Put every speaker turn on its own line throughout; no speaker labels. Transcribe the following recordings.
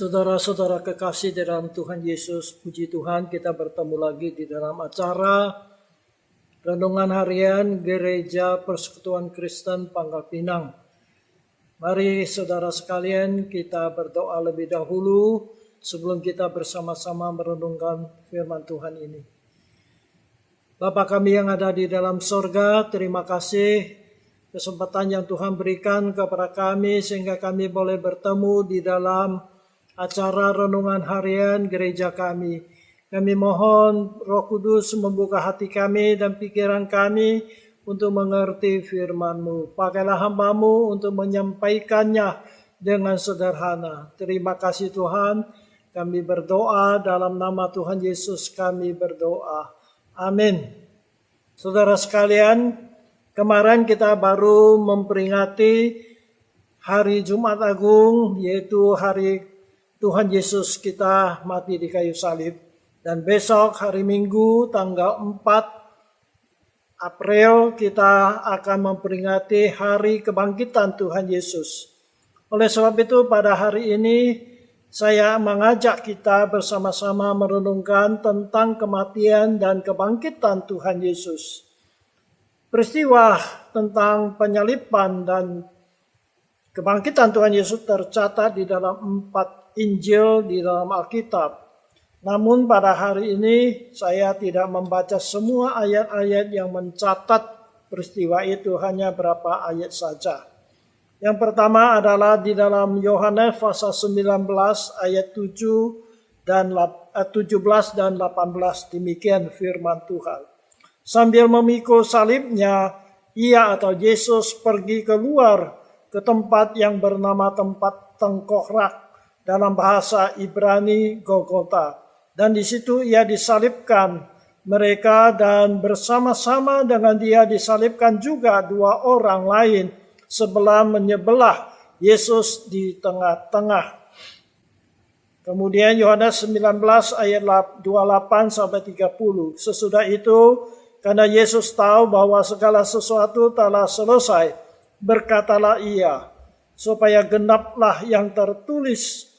Saudara-saudara kekasih dalam Tuhan Yesus, puji Tuhan kita bertemu lagi di dalam acara Renungan Harian Gereja Persekutuan Kristen Pangkal Pinang. Mari saudara sekalian kita berdoa lebih dahulu sebelum kita bersama-sama merenungkan firman Tuhan ini. Bapa kami yang ada di dalam sorga, terima kasih kesempatan yang Tuhan berikan kepada kami sehingga kami boleh bertemu di dalam acara renungan harian gereja kami. Kami mohon Roh Kudus membuka hati kami dan pikiran kami untuk mengerti firman-Mu. Pakailah hamba-Mu untuk menyampaikannya dengan sederhana. Terima kasih Tuhan. Kami berdoa dalam nama Tuhan Yesus kami berdoa. Amin. Saudara sekalian, kemarin kita baru memperingati hari Jumat Agung, yaitu hari Tuhan Yesus kita mati di kayu salib. Dan besok hari Minggu tanggal 4 April kita akan memperingati hari kebangkitan Tuhan Yesus. Oleh sebab itu pada hari ini saya mengajak kita bersama-sama merenungkan tentang kematian dan kebangkitan Tuhan Yesus. Peristiwa tentang penyaliban dan kebangkitan Tuhan Yesus tercatat di dalam 4 Injil di dalam Alkitab. Namun pada hari ini saya tidak membaca semua ayat-ayat yang mencatat peristiwa itu, hanya berapa ayat saja. Yang pertama adalah di dalam Yohanes pasal 19 ayat 17 dan 18, demikian firman Tuhan. Sambil memikul salibnya, ia atau Yesus pergi keluar ke tempat yang bernama tempat tengkorak, dalam bahasa Ibrani Golgota. Dan di situ ia disalibkan mereka, dan bersama-sama dengan dia disalibkan juga dua orang lain sebelah menyebelah Yesus di tengah-tengah. Kemudian Yohanes 19 ayat 28 sampai 30. Sesudah itu, karena Yesus tahu bahwa segala sesuatu telah selesai, berkatalah ia, supaya genaplah yang tertulis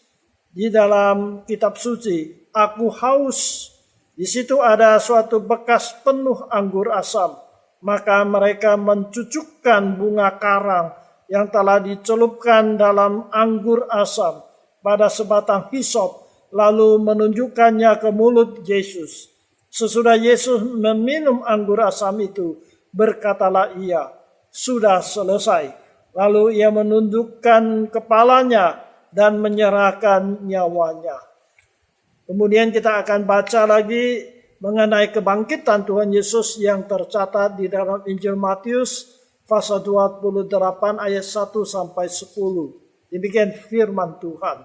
di dalam kitab suci, aku haus. Di situ ada suatu bekas penuh anggur asam. Maka mereka mencucukkan bunga karang yang telah dicelupkan dalam anggur asam pada sebatang hisop, lalu menunjukkannya ke mulut Yesus. Sesudah Yesus meminum anggur asam itu, berkatalah ia, sudah selesai. Lalu ia menundukkan kepalanya dan menyerahkan nyawanya. Kemudian kita akan baca lagi mengenai kebangkitan Tuhan Yesus yang tercatat di dalam Injil Matius pasal 28 ayat 1 sampai 10. Demikian firman Tuhan.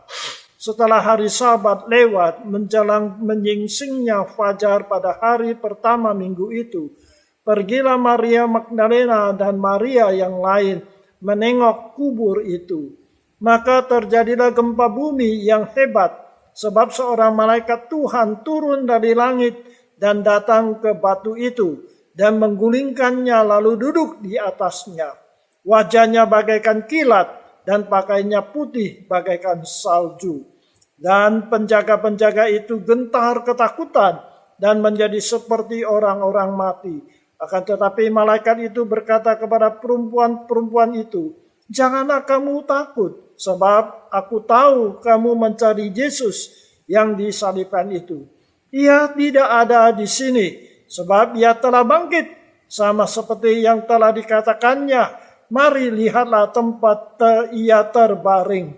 Setelah hari Sabat lewat, menjelang menyingsingnya fajar pada hari pertama minggu itu, pergilah Maria Magdalena dan Maria yang lain menengok kubur itu. Maka terjadilah gempa bumi yang hebat, sebab seorang malaikat Tuhan turun dari langit dan datang ke batu itu dan menggulingkannya lalu duduk di atasnya. Wajahnya bagaikan kilat dan pakaiannya putih bagaikan salju. Dan penjaga-penjaga itu gentar ketakutan dan menjadi seperti orang-orang mati. Akan tetapi malaikat itu berkata kepada perempuan-perempuan itu, janganlah kamu takut, sebab aku tahu kamu mencari Yesus yang disalibkan itu. Ia tidak ada di sini, sebab ia telah bangkit, sama seperti yang telah dikatakannya. Mari lihatlah tempat ia terbaring.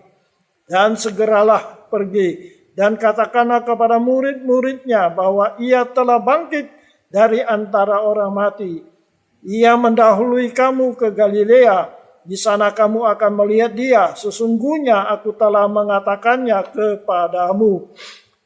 Dan segeralah pergi, dan katakanlah kepada murid-muridnya bahwa ia telah bangkit dari antara orang mati. Ia mendahului kamu ke Galilea. Di sana kamu akan melihat dia. Sesungguhnya aku telah mengatakannya kepadamu.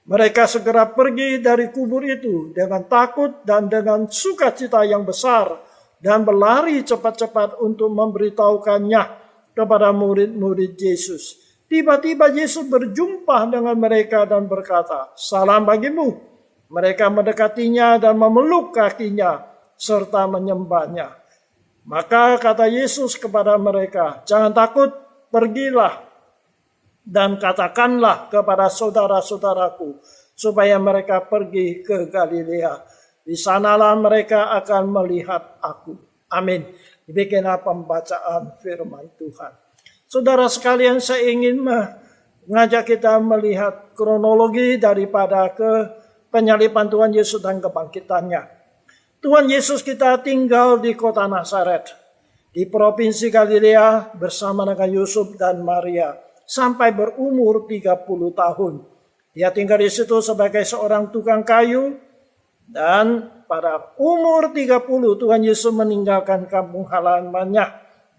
Mereka segera pergi dari kubur itu dengan takut dan dengan sukacita yang besar, dan berlari cepat-cepat untuk memberitahukannya kepada murid-murid Yesus. Tiba-tiba Yesus berjumpa dengan mereka dan berkata, salam bagimu. Mereka mendekatinya dan memeluk kakinya serta menyembahnya. Maka kata Yesus kepada mereka, jangan takut, pergilah Dan katakanlah kepada saudara-saudaraku supaya mereka pergi ke Galilea. Di sanalah mereka akan melihat aku. Amin. Demikianlah pembacaan firman Tuhan. Saudara sekalian, saya ingin mengajak kita melihat kronologi daripada penyaliban Tuhan Yesus dan kebangkitannya. Tuhan Yesus kita tinggal di kota Nazaret, di provinsi Galilea bersama dengan Yusuf dan Maria sampai berumur 30 tahun. Dia tinggal di situ sebagai seorang tukang kayu, dan pada umur 30 Tuhan Yesus meninggalkan kampung halamannya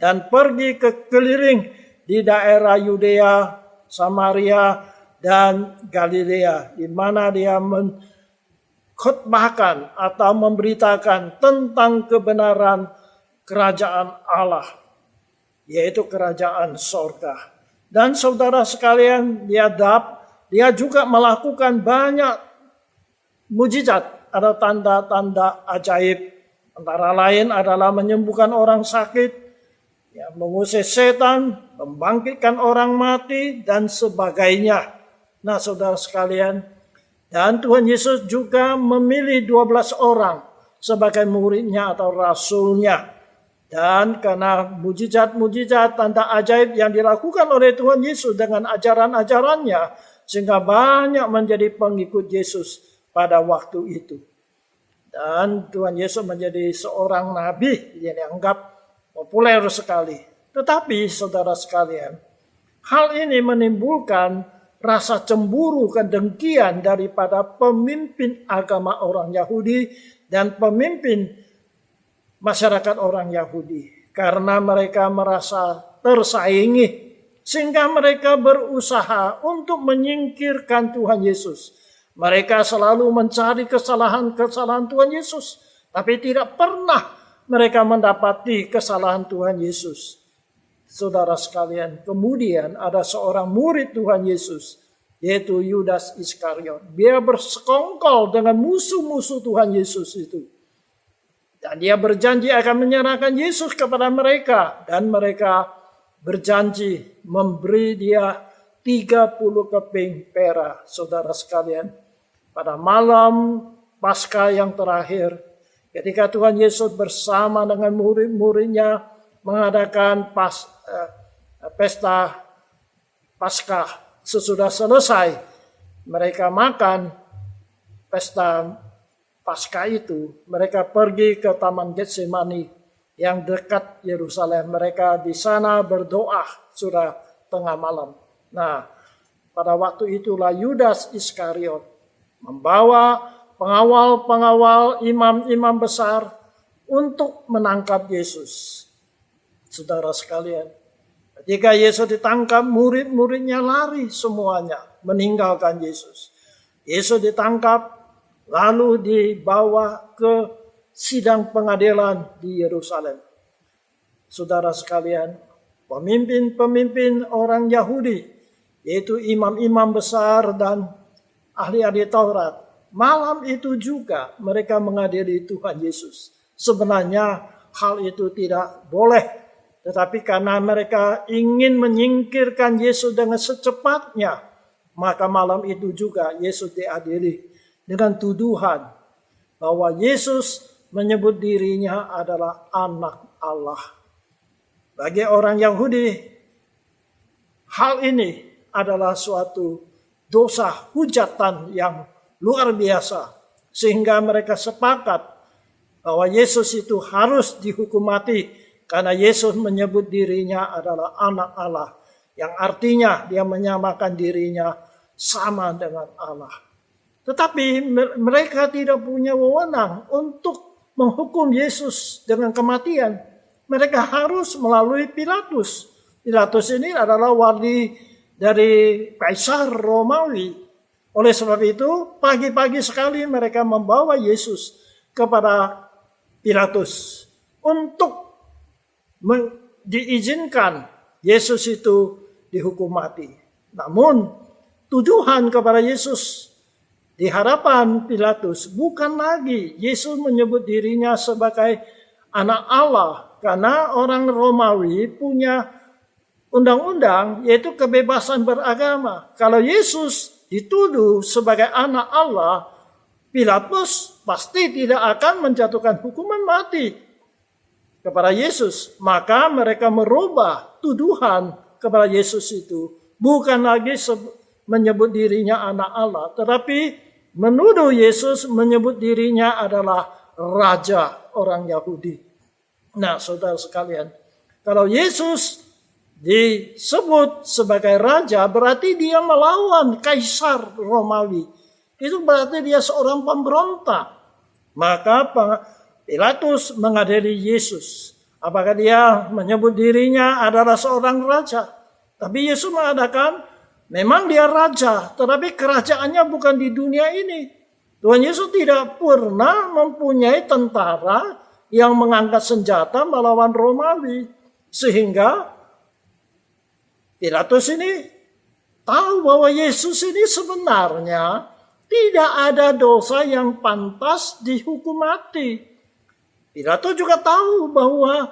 dan pergi ke keliling di daerah Yudea, Samaria, dan Galilea, di mana dia mengkhotbahkan atau memberitakan tentang kebenaran kerajaan Allah, yaitu kerajaan sorga. Dan saudara sekalian, dia juga melakukan banyak mujizat, ada tanda-tanda ajaib. Antara lain adalah menyembuhkan orang sakit, mengusir setan, membangkitkan orang mati, dan sebagainya. Nah, saudara sekalian, dan Tuhan Yesus juga memilih 12 orang sebagai muridnya atau rasulnya. Dan karena mujizat-mujizat, tanda ajaib yang dilakukan oleh Tuhan Yesus dengan ajaran-ajarannya, sehingga banyak menjadi pengikut Yesus pada waktu itu. Dan Tuhan Yesus menjadi seorang nabi yang dianggap populer sekali. Tetapi saudara sekalian, hal ini menimbulkan rasa cemburu, kedengkian daripada pemimpin agama orang Yahudi dan pemimpin masyarakat orang Yahudi, karena mereka merasa tersaingi, sehingga mereka berusaha untuk menyingkirkan Tuhan Yesus. Mereka selalu mencari kesalahan-kesalahan Tuhan Yesus, tapi tidak pernah mereka mendapati kesalahan Tuhan Yesus. Saudara sekalian, kemudian ada seorang murid Tuhan Yesus, yaitu Yudas Iskariot. Dia bersekongkol dengan musuh-musuh Tuhan Yesus itu. Dan dia berjanji akan menyerahkan Yesus kepada mereka. Dan mereka berjanji memberi dia 30 keping perak. Saudara sekalian, pada malam Paskah yang terakhir, ketika Tuhan Yesus bersama dengan murid-muridnya mengadakan pesta Paskah, sesudah selesai mereka makan pesta Paskah itu, mereka pergi ke Taman Getsemani yang dekat Yerusalem. Mereka di sana berdoa sudah tengah malam. Nah, pada waktu itulah Yudas Iskariot membawa pengawal-pengawal imam-imam besar untuk menangkap Yesus. Saudara sekalian, ketika Yesus ditangkap, murid-muridnya lari semuanya meninggalkan Yesus. Yesus ditangkap, lalu dibawa ke sidang pengadilan di Yerusalem. Saudara sekalian, pemimpin-pemimpin orang Yahudi, yaitu imam-imam besar dan ahli-ahli Taurat, malam itu juga mereka mengadili Tuhan Yesus. Sebenarnya hal itu tidak boleh, tetapi karena mereka ingin menyingkirkan Yesus dengan secepatnya, maka malam itu juga Yesus diadili dengan tuduhan bahwa Yesus menyebut dirinya adalah anak Allah. Bagi orang Yahudi, hal ini adalah suatu dosa hujatan yang luar biasa, sehingga mereka sepakat bahwa Yesus itu harus dihukum mati karena Yesus menyebut dirinya adalah anak Allah, yang artinya dia menyamakan dirinya sama dengan Allah. Tetapi mereka tidak punya wewenang untuk menghukum Yesus dengan kematian. Mereka harus melalui Pilatus. Pilatus ini adalah wali dari Kaisar Romawi. Oleh sebab itu, pagi-pagi sekali mereka membawa Yesus kepada Pilatus untuk diizinkan Yesus itu dihukum mati. Namun, tuduhan kepada Yesus di hadapan Pilatus bukan lagi Yesus menyebut dirinya sebagai anak Allah, karena orang Romawi punya undang-undang, yaitu kebebasan beragama. Kalau Yesus dituduh sebagai anak Allah, Pilatus pasti tidak akan menjatuhkan hukuman mati kepada Yesus. Maka mereka merubah tuduhan kepada Yesus itu. Bukan lagi menyebut dirinya anak Allah, tetapi menuduh Yesus menyebut dirinya adalah raja orang Yahudi. Nah, saudara sekalian, kalau Yesus disebut sebagai raja, berarti dia melawan kaisar Romawi. Itu berarti dia seorang pemberontak. Maka Pilatus mengadili Yesus. Apakah dia menyebut dirinya adalah seorang raja? Tapi Yesus mengatakan, memang dia raja, tetapi kerajaannya bukan di dunia ini. Tuhan Yesus tidak pernah mempunyai tentara yang mengangkat senjata melawan Romawi. Sehingga Pilatus ini tahu bahwa Yesus ini sebenarnya tidak ada dosa yang pantas dihukum mati. Pilatus juga tahu bahwa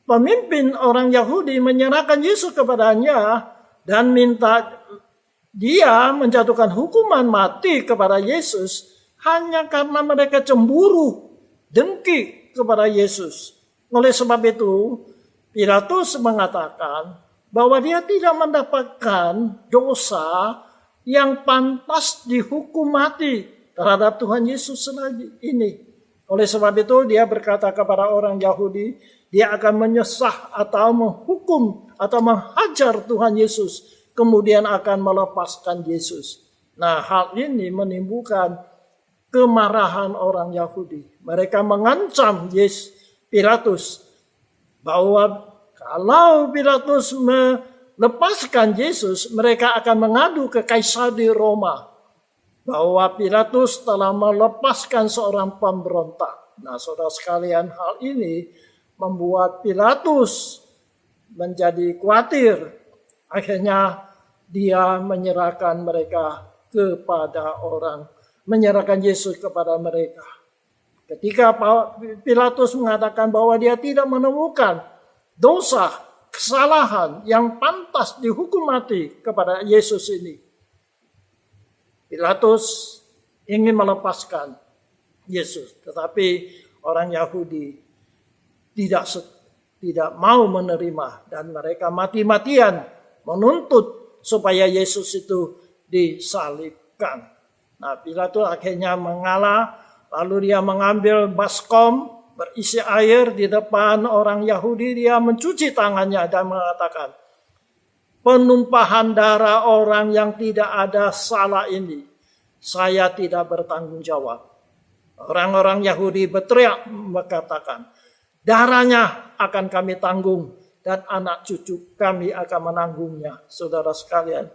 pemimpin orang Yahudi menyerahkan Yesus kepadanya dan minta dia menjatuhkan hukuman mati kepada Yesus hanya karena mereka cemburu, dengki kepada Yesus. Oleh sebab itu, Pilatus mengatakan bahwa dia tidak mendapatkan dosa yang pantas dihukum mati terhadap Tuhan Yesus ini. Oleh sebab itu dia berkata kepada orang Yahudi, dia akan menyesah atau menghukum atau menghajar Tuhan Yesus, kemudian akan melepaskan Yesus. Nah, hal ini menimbulkan kemarahan orang Yahudi. Mereka mengancam Pilatus bahwa kalau Pilatus melepaskan Yesus, mereka akan mengadu ke kaisar di Roma bahwa Pilatus telah melepaskan seorang pemberontak. Nah, saudara sekalian, hal ini membuat Pilatus menjadi khawatir. Akhirnya dia menyerahkan Yesus kepada mereka. Ketika Pilatus mengatakan bahwa dia tidak menemukan dosa, kesalahan yang pantas dihukum mati kepada Yesus ini, Pilatus ingin melepaskan Yesus, tetapi orang Yahudi tidak mau menerima dan mereka mati-matian menuntut supaya Yesus itu disalibkan. Nah, Pilatus akhirnya mengalah, lalu dia mengambil baskom berisi air di depan orang Yahudi, dia mencuci tangannya dan mengatakan, penumpahan darah orang yang tidak ada salah ini, saya tidak bertanggung jawab. Orang-orang Yahudi berteriak mengatakan, darahnya akan kami tanggung dan anak cucu kami akan menanggungnya. Saudara sekalian,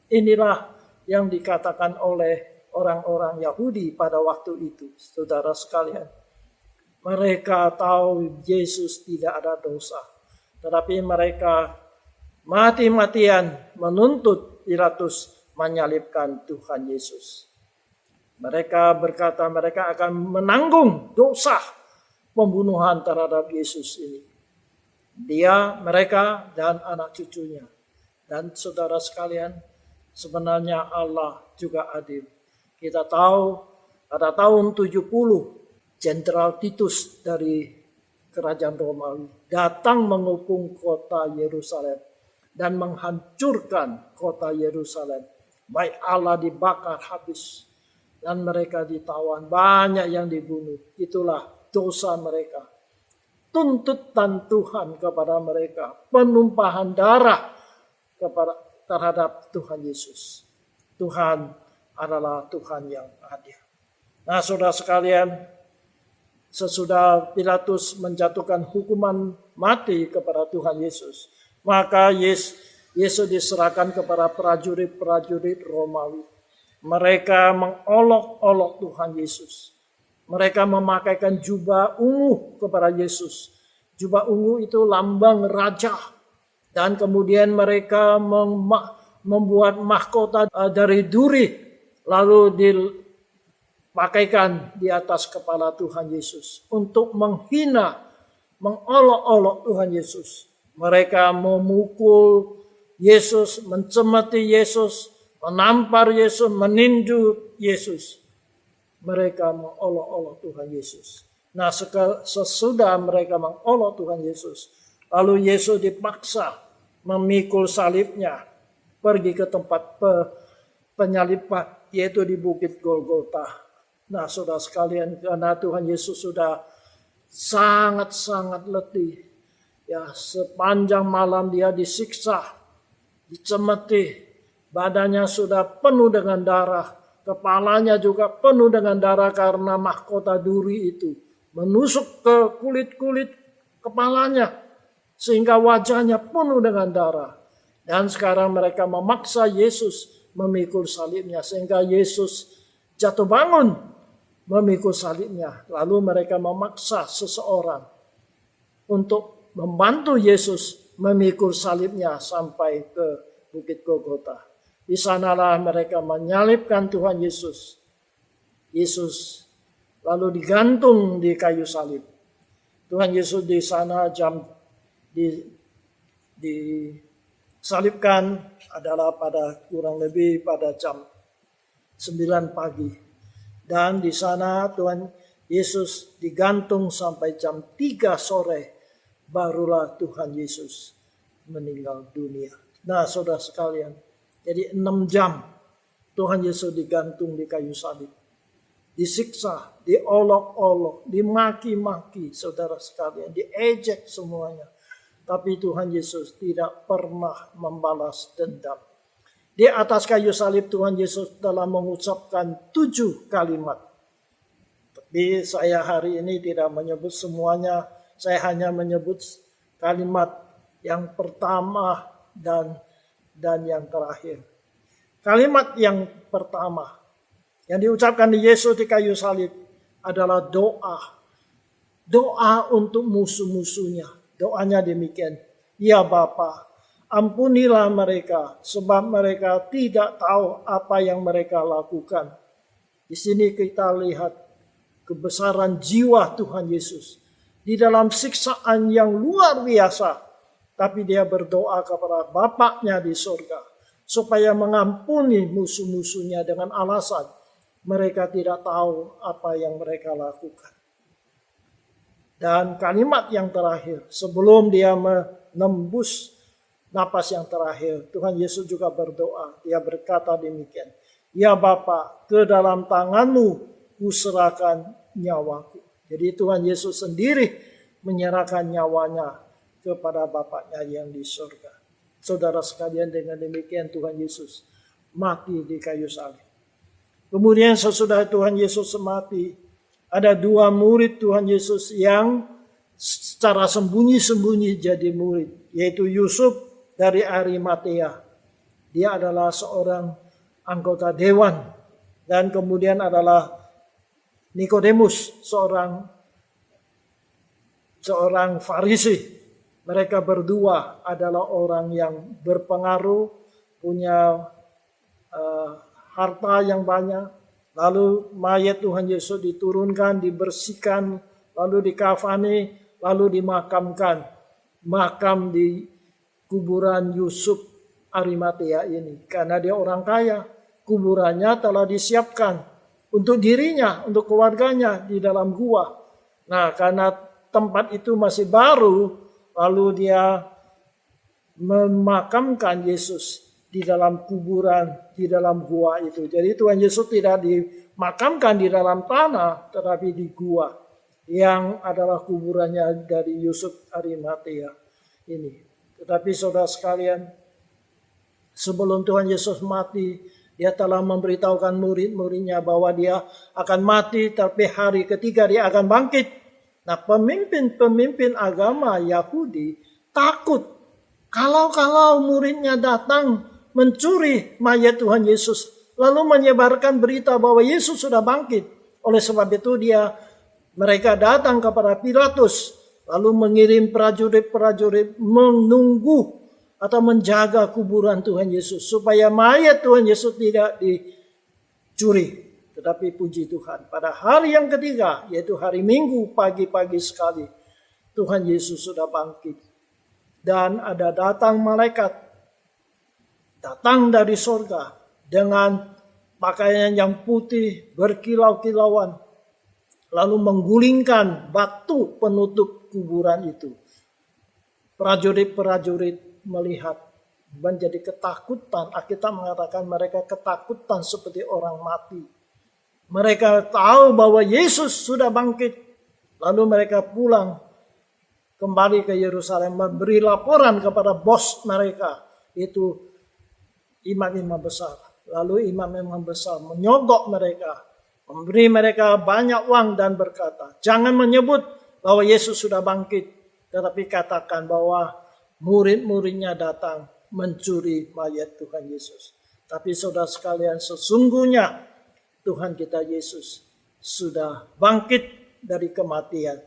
inilah yang dikatakan oleh orang-orang Yahudi pada waktu itu. Saudara sekalian, mereka tahu Yesus tidak ada dosa, tetapi mereka mati-matian menuntut Pilatus menyalibkan Tuhan Yesus. Mereka berkata mereka akan menanggung dosa pembunuhan terhadap Yesus ini. Dia, mereka, dan anak cucunya. Dan saudara sekalian, sebenarnya Allah juga adil. Kita tahu pada tahun 70, Jenderal Titus dari kerajaan Romawi datang mengepung kota Yerusalem dan menghancurkan kota Yerusalem. Baik Allah dibakar habis dan mereka ditawan, banyak yang dibunuh. Itulah dosa mereka. Tuntutan Tuhan kepada mereka, penumpahan darah terhadap Tuhan Yesus. Tuhan adalah Tuhan yang adil. Nah, saudara sekalian, sesudah Pilatus menjatuhkan hukuman mati kepada Tuhan Yesus, maka Yesus diserahkan kepada prajurit-prajurit Romawi. Mereka mengolok-olok Tuhan Yesus. Mereka memakaikan jubah ungu kepada Yesus. Jubah ungu itu lambang raja. Dan kemudian mereka membuat mahkota dari duri, lalu dipakaikan di atas kepala Tuhan Yesus untuk menghina, mengolok-olok Tuhan Yesus. Mereka memukul Yesus, mencemeti Yesus, menampar Yesus, meninju Yesus. Mereka mengolok-olok Tuhan Yesus. Nah, sesudah mereka mengolok Tuhan Yesus, lalu Yesus dipaksa memikul salibnya pergi ke tempat penyaliban, yaitu di Bukit Golgota. Nah, saudara sekalian, karena Tuhan Yesus sudah sangat-sangat letih, ya, sepanjang malam dia disiksa, dicemeti, badannya sudah penuh dengan darah, kepalanya juga penuh dengan darah karena mahkota duri itu menusuk ke kulit-kulit kepalanya sehingga wajahnya penuh dengan darah. Dan sekarang mereka memaksa Yesus memikul salibnya sehingga Yesus jatuh bangun memikul salibnya. Lalu mereka memaksa seseorang untuk membantu Yesus memikul salibnya sampai ke Bukit Golgota. Di sanalah mereka menyalibkan Tuhan Yesus. Yesus lalu digantung di kayu salib. Tuhan Yesus di sana disalibkan adalah kurang lebih pada jam 9 pagi. Dan di sana Tuhan Yesus digantung sampai jam 3 sore. Barulah Tuhan Yesus meninggal dunia. Nah, saudara sekalian, jadi 6 jam Tuhan Yesus digantung di kayu salib. Disiksa, diolok-olok, dimaki-maki, saudara sekalian, diejek semuanya. Tapi Tuhan Yesus tidak pernah membalas dendam. Di atas kayu salib Tuhan Yesus telah mengucapkan 7 kalimat. Tapi saya hari ini tidak menyebut semuanya. Saya hanya menyebut kalimat yang pertama dan yang terakhir. Kalimat yang pertama yang diucapkan di Yesus di kayu salib adalah doa. Doa untuk musuh-musuhnya. Doanya demikian. Ya Bapa, ampunilah mereka sebab mereka tidak tahu apa yang mereka lakukan. Di sini kita lihat kebesaran jiwa Tuhan Yesus. Di dalam siksaan yang luar biasa. Tapi dia berdoa kepada Bapaknya di surga. Supaya mengampuni musuh-musuhnya dengan alasan mereka tidak tahu apa yang mereka lakukan. Dan kalimat yang terakhir, sebelum dia menembus napas yang terakhir, Tuhan Yesus juga berdoa. Dia berkata demikian, ya Bapa, ke dalam tanganmu kuserahkan nyawaku. Jadi Tuhan Yesus sendiri menyerahkan nyawanya kepada Bapaknya yang di surga. Saudara sekalian, dengan demikian Tuhan Yesus mati di kayu salib. Kemudian sesudah Tuhan Yesus mati, ada 2 murid Tuhan Yesus yang secara sembunyi-sembunyi jadi murid, yaitu Yusuf dari Arimatea. Dia adalah seorang anggota dewan, dan kemudian adalah Nikodemus, seorang Farisi. Mereka berdua adalah orang yang berpengaruh, punya harta yang banyak. Lalu mayat Tuhan Yesus diturunkan, dibersihkan, lalu dikafani, lalu dimakamkan. Makam di kuburan Yusuf Arimatea ini. Karena dia orang kaya, kuburannya telah disiapkan untuk dirinya, untuk keluarganya di dalam gua. Nah, karena tempat itu masih baru, lalu dia memakamkan Yesus di dalam kuburan, di dalam gua itu. Jadi Tuhan Yesus tidak dimakamkan di dalam tanah, tetapi di gua yang adalah kuburannya dari Yusuf Arimatea ini. Tetapi saudara sekalian, sebelum Tuhan Yesus mati, dia telah memberitahukan murid-muridnya bahwa dia akan mati, tapi hari ketiga dia akan bangkit. Nah, pemimpin agama Yahudi takut kalau muridnya datang mencuri mayat Tuhan Yesus, lalu menyebarkan berita bahwa Yesus sudah bangkit. Oleh sebab itu mereka datang kepada Pilatus, lalu mengirim prajurit-prajurit menunggu atau menjaga kuburan Tuhan Yesus, supaya mayat Tuhan Yesus tidak dicuri. Tetapi puji Tuhan, pada hari yang ketiga, yaitu hari Minggu pagi-pagi sekali, Tuhan Yesus sudah bangkit. Dan ada datang malaikat datang dari sorga dengan pakaian yang putih berkilau-kilauan, lalu menggulingkan batu penutup kuburan itu. Prajurit-prajurit melihat menjadi ketakutan. Alkitab mengatakan mereka ketakutan seperti orang mati. Mereka tahu bahwa Yesus sudah bangkit. Lalu mereka pulang kembali ke Yerusalem, memberi laporan kepada bos mereka, itu imam-imam besar. Lalu imam-imam besar menyogok mereka, memberi mereka banyak uang dan berkata, jangan menyebut bahwa Yesus sudah bangkit, tetapi katakan bahwa murid-muridnya datang mencuri mayat Tuhan Yesus. Tapi saudara sekalian, sesungguhnya Tuhan kita Yesus sudah bangkit dari kematian.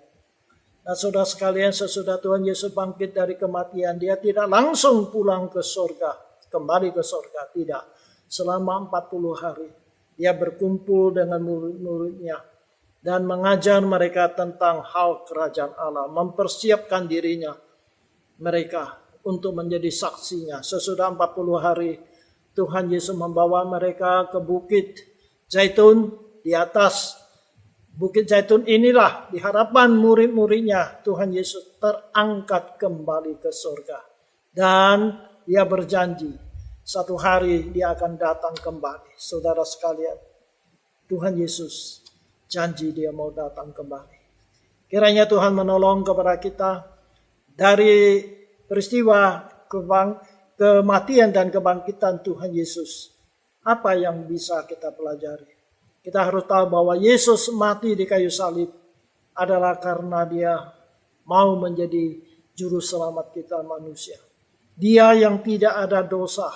Nah saudara sekalian, sesudah Tuhan Yesus bangkit dari kematian, dia tidak langsung pulang ke surga, kembali ke surga, tidak. Selama 40 hari, dia berkumpul dengan murid-muridnya dan mengajar mereka tentang hal kerajaan Allah, mempersiapkan dirinya mereka untuk menjadi saksinya. Sesudah 40 hari, Tuhan Yesus membawa mereka ke Bukit Zaitun. Di atas Bukit Zaitun inilah di hadapan murid-muridnya Tuhan Yesus terangkat kembali ke surga. Dan dia berjanji satu hari dia akan datang kembali. Saudara sekalian, Tuhan Yesus janji dia mau datang kembali. Kiranya Tuhan menolong kepada kita dari peristiwa kematian dan kebangkitan Tuhan Yesus. Apa yang bisa kita pelajari? Kita harus tahu bahwa Yesus mati di kayu salib adalah karena dia mau menjadi juru selamat kita manusia. Dia yang tidak ada dosa,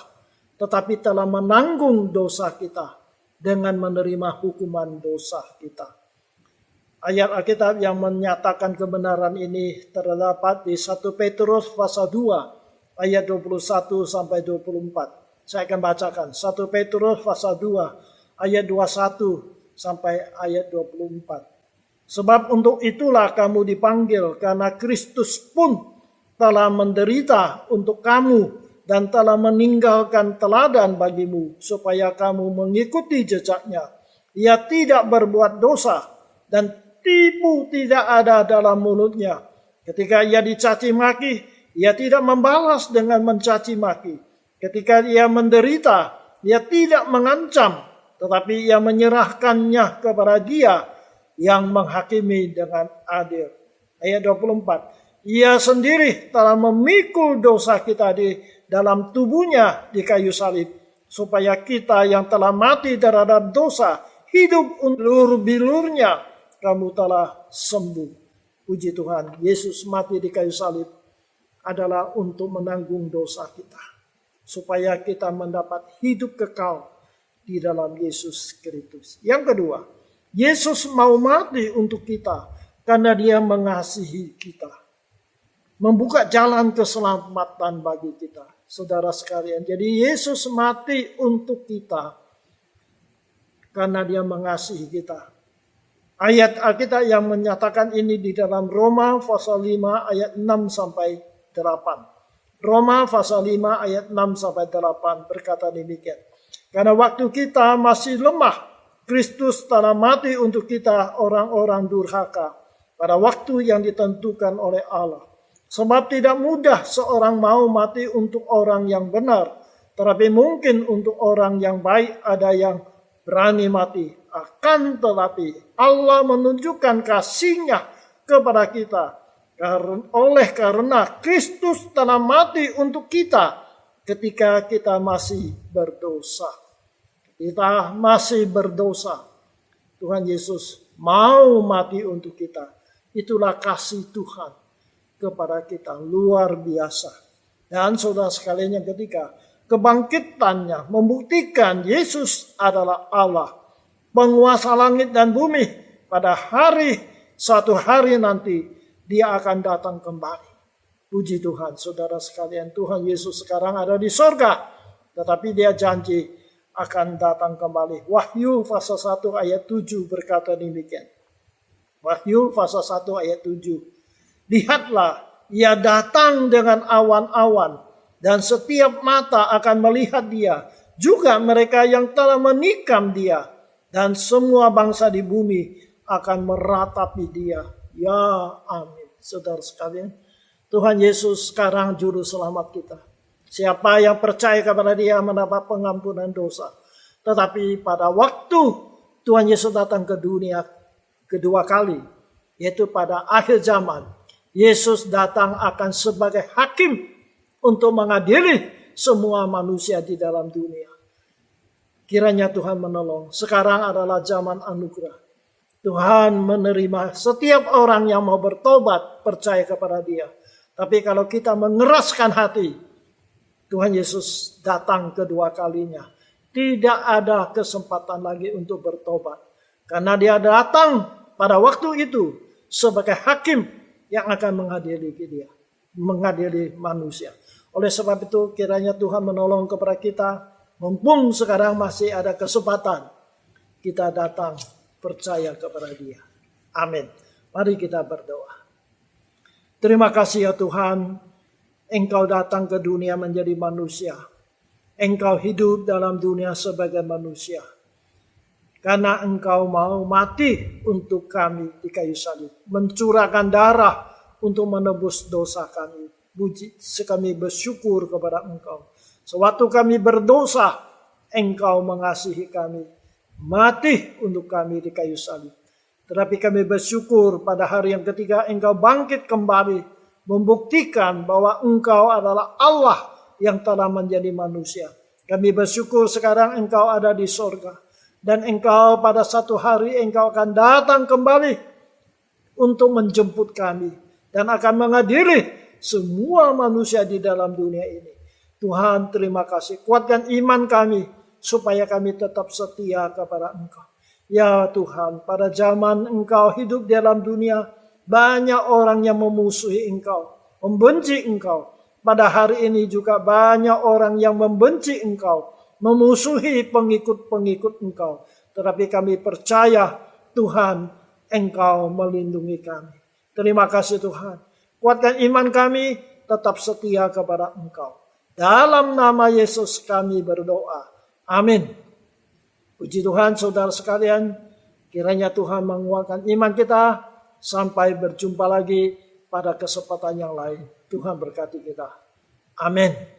tetapi telah menanggung dosa kita dengan menerima hukuman dosa kita. Ayat Alkitab yang menyatakan kebenaran ini terdapat di 1 Petrus pasal 2 ayat 21 sampai 24. Saya akan bacakan 1 Petrus pasal 2 ayat 21 sampai ayat 24. Sebab untuk itulah kamu dipanggil, karena Kristus pun telah menderita untuk kamu dan telah meninggalkan teladan bagimu, supaya kamu mengikuti jejaknya. Ia tidak berbuat dosa dan tipu tidak ada dalam mulutnya. Ketika ia dicaci maki, ia tidak membalas dengan mencaci maki. Ketika ia menderita, ia tidak mengancam, tetapi ia menyerahkannya kepada Dia yang menghakimi dengan adil. Ayat 24. Ia sendiri telah memikul dosa kita di dalam tubuhnya di kayu salib, supaya kita yang telah mati terhadap dosa hidup untuk bilurnya. Kamu telah sembuh. Puji Tuhan, Yesus mati di kayu salib adalah untuk menanggung dosa kita, supaya kita mendapat hidup kekal di dalam Yesus Kristus. Yang kedua, Yesus mau mati untuk kita karena dia mengasihi kita, membuka jalan keselamatan bagi kita. Saudara sekalian, jadi Yesus mati untuk kita karena dia mengasihi kita. Ayat Alkitab yang menyatakan ini di dalam Roma pasal 5 ayat 6 sampai 8. Roma pasal 5 ayat 6 sampai 8 berkata demikian. Karena waktu kita masih lemah, Kristus telah mati untuk kita orang-orang durhaka pada waktu yang ditentukan oleh Allah. Sebab tidak mudah seorang mau mati untuk orang yang benar, tetapi mungkin untuk orang yang baik ada yang berani mati. Akan tetapi Allah menunjukkan kasih-Nya kepada kita, karena Kristus telah mati untuk kita ketika kita masih berdosa. Kita masih berdosa. Tuhan Yesus mau mati untuk kita. Itulah kasih Tuhan kepada kita, luar biasa. Dan saudara sekalian, yang ketiga, kebangkitannya membuktikan Yesus adalah Allah, penguasa langit dan bumi. Pada suatu hari nanti Dia akan datang kembali. Puji Tuhan, saudara sekalian, Tuhan Yesus sekarang ada di sorga, tetapi Dia janji akan datang kembali. Wahyu pasal 1 ayat 7 berkata demikian. Wahyu pasal 1 ayat 7. Lihatlah, Ia datang dengan awan-awan, dan setiap mata akan melihat dia, juga mereka yang telah menikam dia, dan semua bangsa di bumi akan meratapi dia. Ya amin. Saudara sekalian, Tuhan Yesus sekarang juru selamat kita. Siapa yang percaya kepada dia mendapat pengampunan dosa. Tetapi pada waktu Tuhan Yesus datang ke dunia kedua kali, yaitu pada akhir zaman, Yesus datang akan sebagai hakim untuk mengadili semua manusia di dalam dunia. Kiranya Tuhan menolong. Sekarang adalah zaman anugerah. Tuhan menerima setiap orang yang mau bertobat, percaya kepada dia. Tapi kalau kita mengeraskan hati, Tuhan Yesus datang kedua kalinya. Tidak ada kesempatan lagi untuk bertobat. Karena dia datang pada waktu itu sebagai hakim yang akan mengadili dia. Mengadili manusia. Oleh sebab itu kiranya Tuhan menolong kepada kita. Mumpung sekarang masih ada kesempatan. Kita datang percaya kepada dia. Amin. Mari kita berdoa. Terima kasih ya Tuhan. Engkau datang ke dunia menjadi manusia. Engkau hidup dalam dunia sebagai manusia. Karena engkau mau mati untuk kami di kayu salib. Mencurahkan darah untuk menebus dosa kami. Kami bersyukur kepada engkau. Sewaktu kami berdosa, engkau mengasihi kami. Mati untuk kami di kayu salib. Tetapi kami bersyukur pada hari yang ketiga engkau bangkit kembali. Membuktikan bahwa engkau adalah Allah yang telah menjadi manusia. Kami bersyukur sekarang engkau ada di sorga. Dan engkau pada satu hari engkau akan datang kembali untuk menjemput kami. Dan akan mengadili semua manusia di dalam dunia ini. Tuhan terima kasih. Kuatkan iman kami supaya kami tetap setia kepada engkau. Ya Tuhan, pada zaman engkau hidup dalam dunia, banyak orang yang memusuhi engkau, membenci engkau. Pada hari ini juga banyak orang yang membenci engkau, memusuhi pengikut-pengikut engkau. Tetapi kami percaya Tuhan, engkau melindungi kami. Terima kasih Tuhan. Kuatkan iman kami, tetap setia kepada engkau. Dalam nama Yesus kami berdoa. Amin. Puji Tuhan saudara sekalian. Kiranya Tuhan menguatkan iman kita. Sampai berjumpa lagi pada kesempatan yang lain. Tuhan berkati kita. Amin.